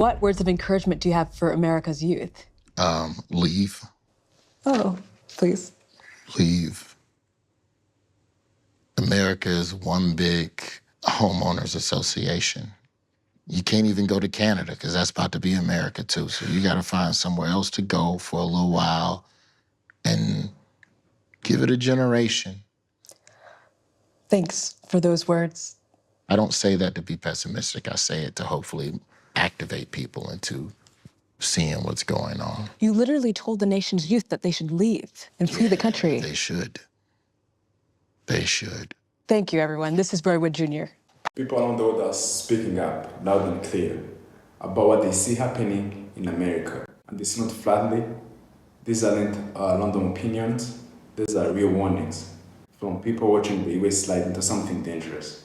What words of encouragement do you have for America's youth? Leave. Oh, please. Leave. America is one big homeowners association. You can't even go to Canada because that's about to be America too. So you got to find somewhere else to go for a little while and give it a generation. Thanks for those words. I don't say that to be pessimistic. I say it to hopefully activate people into seeing what's going on. You literally told the nation's youth that they should leave and flee the country. They should. They should. Thank you, everyone. This is Roy Wood Jr. People around the world are speaking up loud and clear about what they see happening in America. And this is not flatly. These aren't random opinions. These are real warnings from people watching the US slide into something dangerous.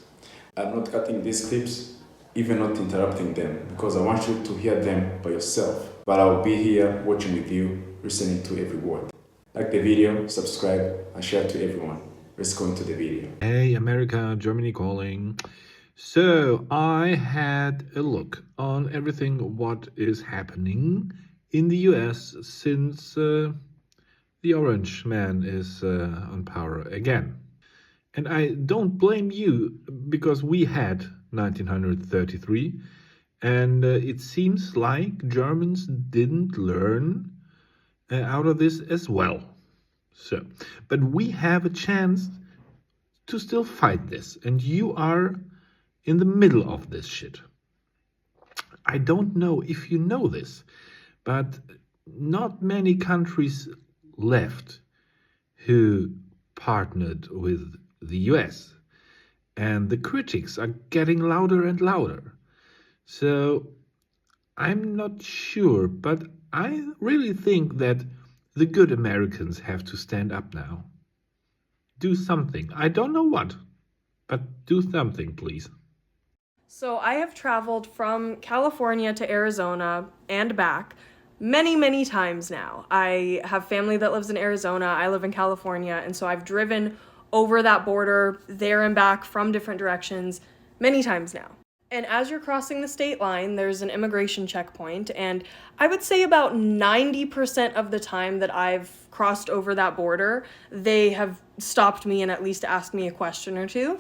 I'm not cutting these clips, even not interrupting them, because I want you to hear them by yourself. But I'll be here watching with you, listening to every word. Like the video, subscribe, and share to everyone. Let's go into the video. Hey, America, Germany calling. So I had a look on everything what is happening in the US since the orange man is on power again. And I don't blame you, because we had 1933, and it seems like Germans didn't learn out of this as well. So, but we have a chance to still fight this, and you are in the middle of this shit. I don't know if you know this, but not many countries left who partnered with the US, and the critics are getting louder and louder. So I'm not sure, but I really think that the good Americans have to stand up now. Do something. I don't know what, but do something, please. So I have traveled from California to Arizona and back many, many times now. I have family that lives in Arizona. I live in California. And so I've driven over that border there and back from different directions many times now. And as you're crossing the state line, there's an immigration checkpoint. And I would say about 90% of the time that I've crossed over that border, they have stopped me and at least asked me a question or two.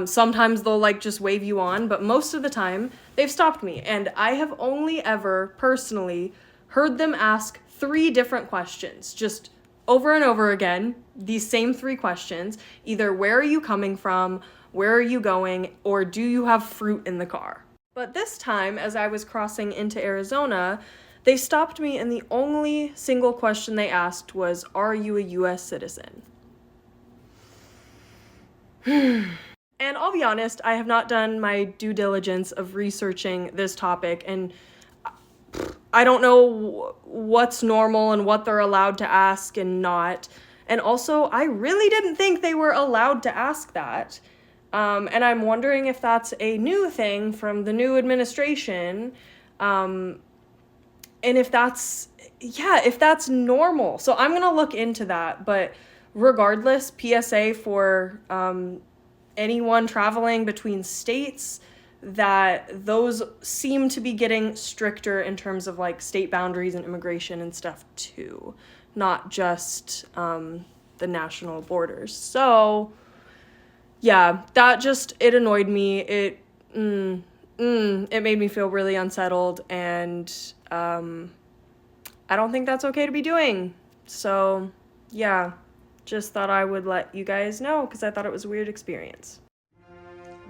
Sometimes they'll just wave you on, but most of the time they've stopped me. And I have only ever personally heard them ask 3 different questions, just over and over again, these same 3 questions. Either where are you coming from, where are you going, or do you have fruit in the car? But this time, as I was crossing into Arizona, they stopped me and the only single question they asked was, are you a US citizen? And I'll be honest, I have not done my due diligence of researching this topic, and I don't know what's normal and what they're allowed to ask and not. And also, I really didn't think they were allowed to ask that. And I'm wondering if that's a new thing from the new administration. And if that's normal. So I'm going to look into that. But regardless, PSA for anyone traveling between states, that those seem to be getting stricter in terms of state boundaries and immigration and stuff too, not just the national borders. So yeah, that it annoyed me. It made me feel really unsettled, and I don't think that's okay to be doing. So yeah, just thought I would let you guys know because I thought it was a weird experience.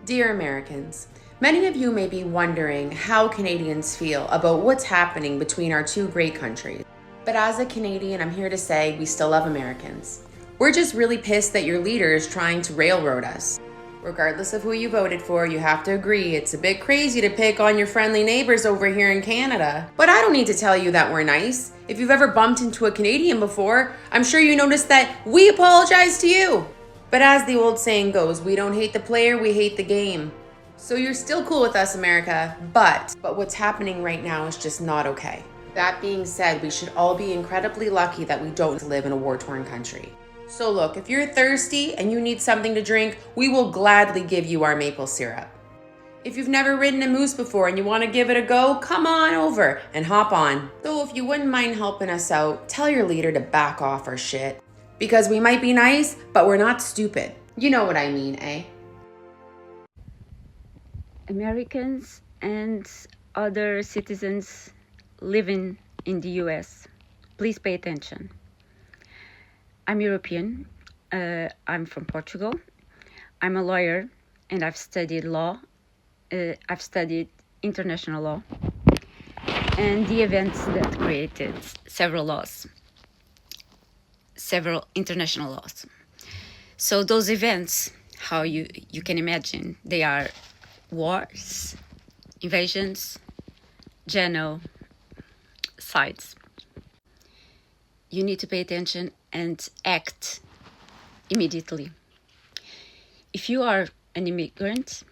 Dear Americans, many of you may be wondering how Canadians feel about what's happening between our 2 great countries. But as a Canadian, I'm here to say we still love Americans. We're just really pissed that your leader is trying to railroad us. Regardless of who you voted for, you have to agree it's a bit crazy to pick on your friendly neighbors over here in Canada. But I don't need to tell you that we're nice. If you've ever bumped into a Canadian before, I'm sure you noticed that we apologize to you. But as the old saying goes, we don't hate the player, we hate the game. So you're still cool with us, America, but what's happening right now is just not okay. That being said, we should all be incredibly lucky that we don't live in a war-torn country. So look, if you're thirsty and you need something to drink, we will gladly give you our maple syrup. If you've never ridden a moose before and you want to give it a go, come on over and hop on. So if you wouldn't mind helping us out, tell your leader to back off our shit. Because we might be nice, but we're not stupid. You know what I mean, eh? Americans and other citizens living in the US, please pay attention. I'm European. I'm from Portugal. I'm a lawyer and I've studied law. I've studied international law and the events that created several international laws. So those events, how you can imagine, they are wars, invasions, genocides. You need to pay attention and act immediately. If you are an immigrant,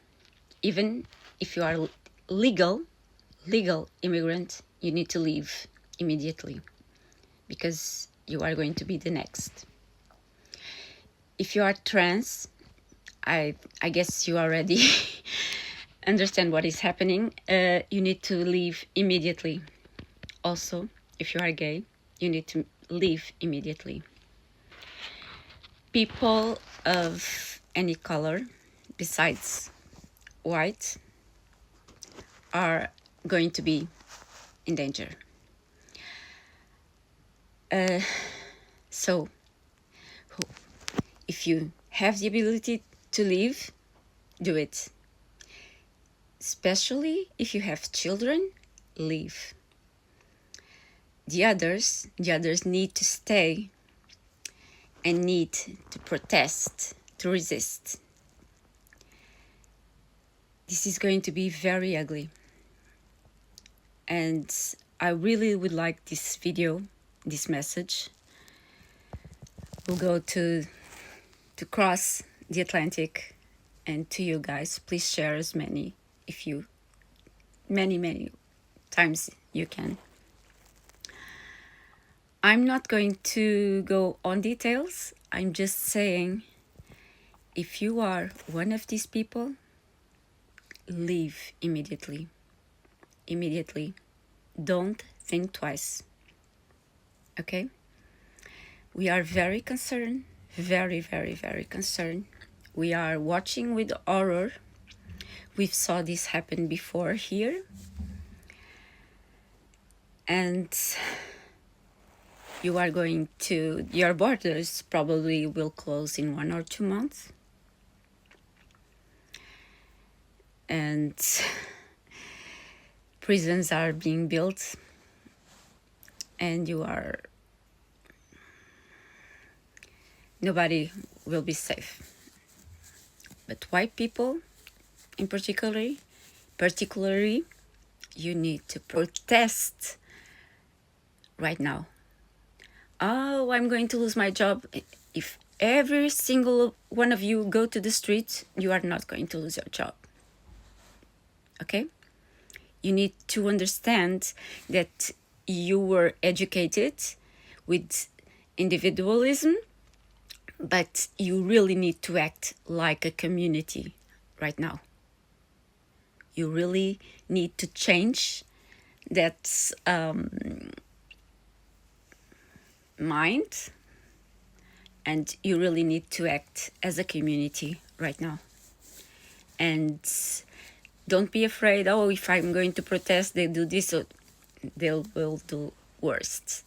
even if you are legal immigrant, you need to leave immediately because you are going to be the next. If you are trans, I guess you already understand what is happening. You need to leave immediately. Also, if you are gay, you need to leave immediately. People of any color besides white are going to be in danger. So if you have the ability to leave, do it. Especially if you have children, leave. The others need to stay and need to protest, to resist. This is going to be very ugly. And I really would like this video, this message, will go to cross the Atlantic and to you guys. Please share as many times you can. I'm not going to go on details. I'm just saying, if you are one of these people, leave immediately. Immediately. Don't think twice. Okay? We are very concerned, very, very, very concerned. We are watching with horror. We've saw this happen before here. And your borders probably will close in 1 or 2 months. And prisons are being built. And nobody will be safe. But white people, in particularly, you need to protest right now. Oh, I'm going to lose my job. If every single one of you go to the street, you are not going to lose your job. Okay? You need to understand that you were educated with individualism, but you really need to act like a community right now. You really need to change that mind, and you really need to act as a community right now. And don't be afraid, oh, if I'm going to protest, they do this, or they will do worst.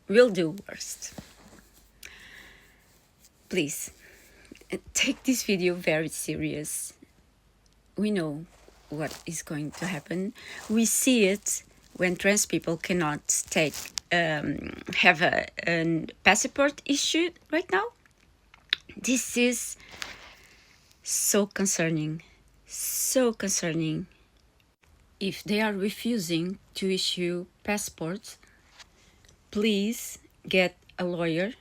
Will do worst. Please, take this video very serious. We know what is going to happen. We see it when trans people cannot have a passport issued right now. This is so concerning, so concerning. If they are refusing to issue passports, please get a lawyer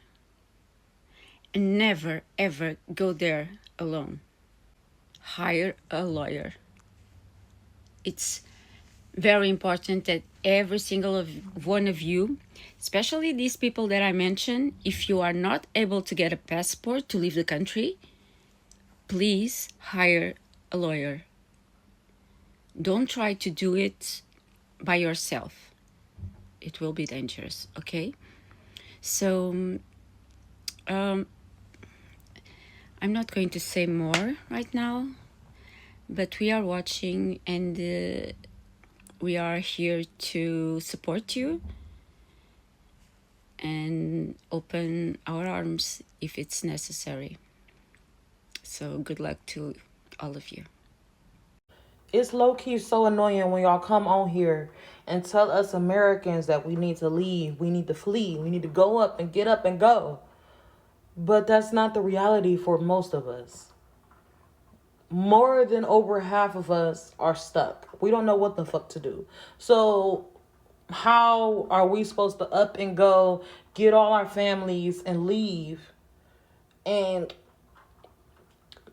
and never ever go there alone. Hire a lawyer. It's very important that every single one of you, especially these people that I mentioned, if you are not able to get a passport to leave the country, please hire a lawyer. Don't try to do it by yourself. It will be dangerous, okay? So I'm not going to say more right now, but we are watching, and we are here to support you and open our arms if it's necessary. So good luck to all of you. It's low-key so annoying when y'all come on here and tell us Americans that we need to leave, we need to flee, we need to go up and get up and go. But that's not the reality for most of us. More than over half of us are stuck. We don't know what the fuck to do. So how are we supposed to up and go, get all our families and leave? And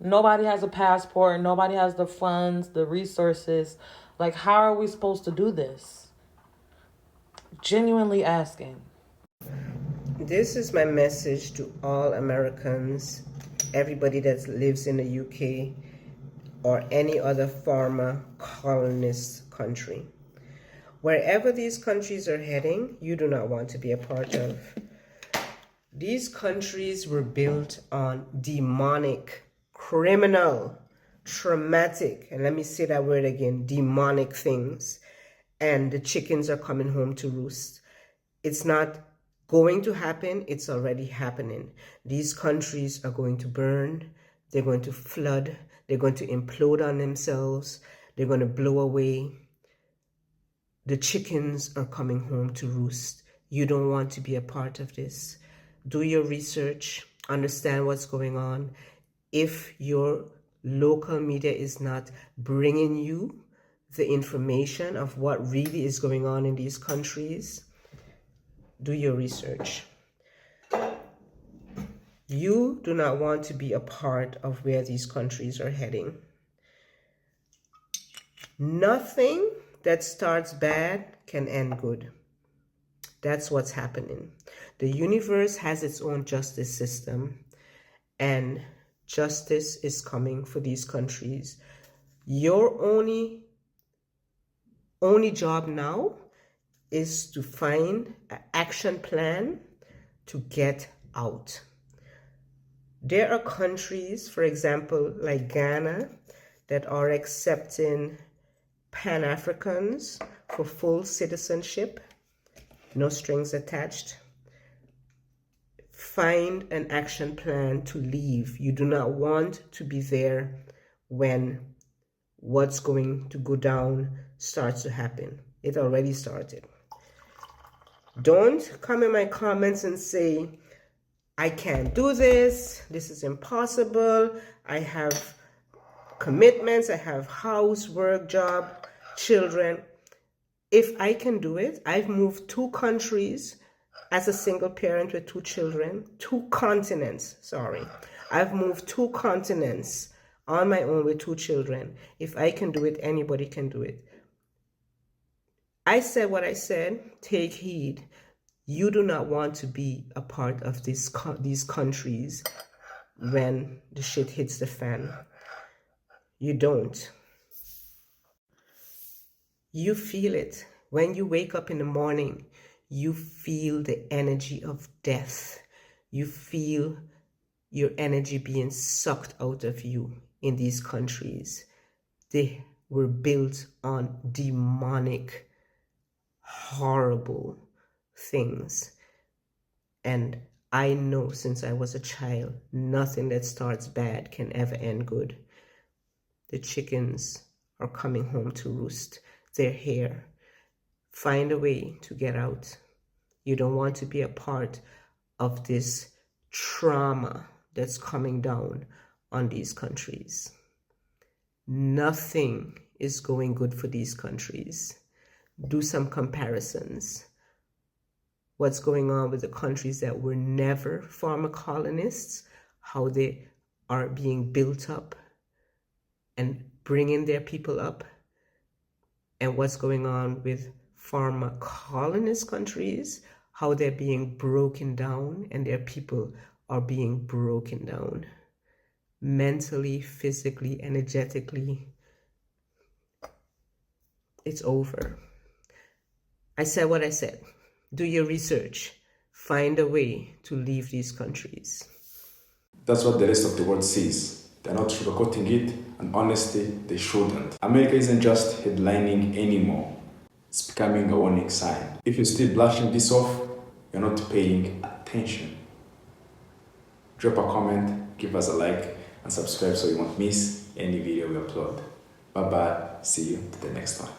nobody has a passport. Nobody has the funds, the resources. Like, how are we supposed to do this? Genuinely asking. This is my message to all Americans, everybody that lives in the UK or any other former colonist country. Wherever these countries are heading, you do not want to be a part of. These countries were built on demonic, criminal, traumatic, and let me say that word again, demonic things. And the chickens are coming home to roost. It's not going to happen, it's already happening. These countries are going to burn, they're going to flood, they're going to implode on themselves, they're going to blow away. The chickens are coming home to roost. You don't want to be a part of this. Do your research, understand what's going on. If your local media is not bringing you the information of what really is going on in these countries, do your research. You do not want to be a part of where these countries are heading. Nothing that starts bad can end good. That's what's happening. The universe has its own justice system, and justice is coming for these countries. Your only job now is to find an action plan to get out. There are countries, for example, like Ghana, that are accepting Pan-Africans for full citizenship, no strings attached. Find an action plan to leave. You do not want to be there when what's going to go down starts to happen. It already started. Don't come in my comments and say, I can't do this, this is impossible, I have commitments, I have house, work, job, children. If I can do it, I've moved 2 countries as a single parent with 2 children, 2 continents, sorry. I've moved 2 continents on my own with 2 children. If I can do it, anybody can do it. I said what I said, take heed. You do not want to be a part of these countries when the shit hits the fan. You don't. You feel it. When you wake up in the morning, you feel the energy of death. You feel your energy being sucked out of you in these countries. They were built on demonic, horrible things. And I know since I was a child, nothing that starts bad can ever end good. The chickens are coming home to roost. They're here. Find a way to get out. You don't want to be a part of this trauma that's coming down on these countries. Nothing is going good for these countries. Do some comparisons. What's going on with the countries that were never former colonists, how they are being built up and bringing their people up, and what's going on with former colonist countries, how they're being broken down and their people are being broken down mentally, physically, energetically. it's over. I said what I said. Do your research. Find a way to leave these countries. That's what the rest of the world sees. They're not sugarcoating it, and honestly, they shouldn't. America isn't just headlining anymore. It's becoming a warning sign. If you're still blushing this off, you're not paying attention. Drop a comment, give us a like, and subscribe so you won't miss any video we upload. Bye bye, see you to the next one.